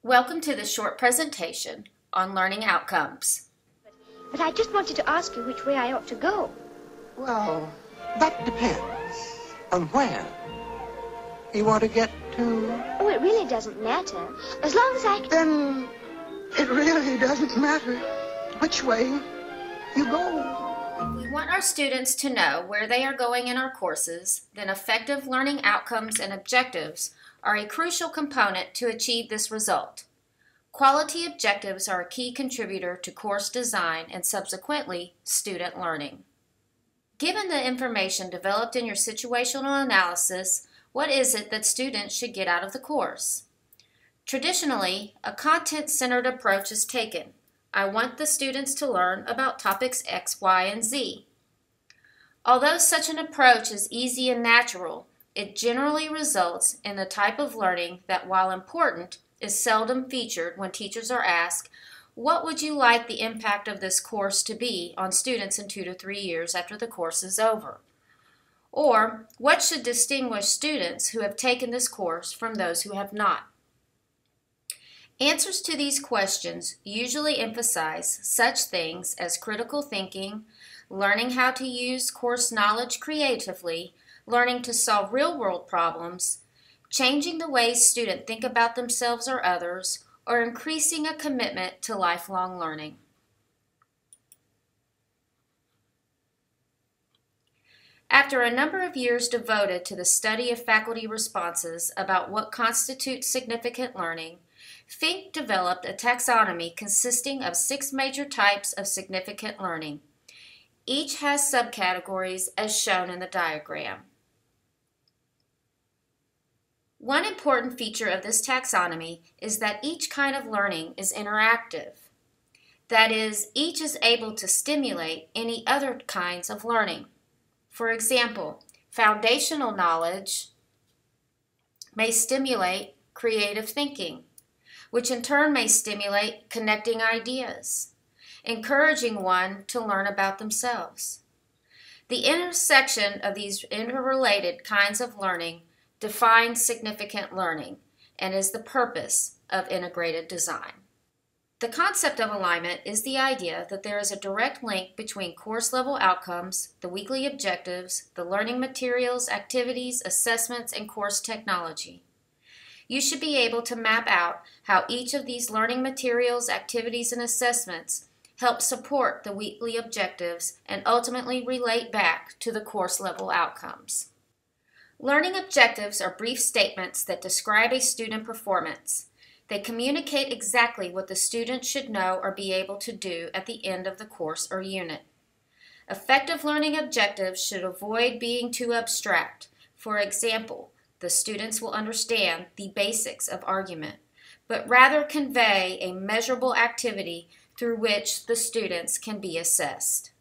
Welcome to the short presentation on learning outcomes. But I just wanted to ask you which way I ought to go. Well, that depends on where you want to get to. Oh, it really doesn't matter. As long as I can... Then it really doesn't matter which way you go. We want our students to know where they are going in our courses, then effective learning outcomes and objectives are a crucial component to achieve this result. Quality objectives are a key contributor to course design and subsequently student learning. Given the information developed in your situational analysis, what is it that students should get out of the course? Traditionally, a content-centered approach is taken. I want the students to learn about topics X, Y, and Z. Although such an approach is easy and natural, it generally results in the type of learning that, while important, is seldom featured when teachers are asked, what would you like the impact of this course to be on students in 2 to 3 years after the course is over? Or, what should distinguish students who have taken this course from those who have not? Answers to these questions usually emphasize such things as critical thinking, learning how to use course knowledge creatively, learning to solve real-world problems, changing the way students think about themselves or others, or increasing a commitment to lifelong learning. After a number of years devoted to the study of faculty responses about what constitutes significant learning, Fink developed a taxonomy consisting of 6 major types of significant learning. Each has subcategories as shown in the diagram. One important feature of this taxonomy is that each kind of learning is interactive. That is, each is able to stimulate any other kinds of learning. For example, foundational knowledge may stimulate creative thinking, which in turn may stimulate connecting ideas, encouraging one to learn about themselves. The intersection of these interrelated kinds of learning defines significant learning and is the purpose of integrated design. The concept of alignment is the idea that there is a direct link between course-level outcomes, the weekly objectives, the learning materials, activities, assessments, and course technology. You should be able to map out how each of these learning materials, activities, and assessments help support the weekly objectives and ultimately relate back to the course-level outcomes. Learning objectives are brief statements that describe a student performance. They communicate exactly what the student should know or be able to do at the end of the course or unit. Effective learning objectives should avoid being too abstract. For example, the students will understand the basics of argument, but rather convey a measurable activity through which the students can be assessed.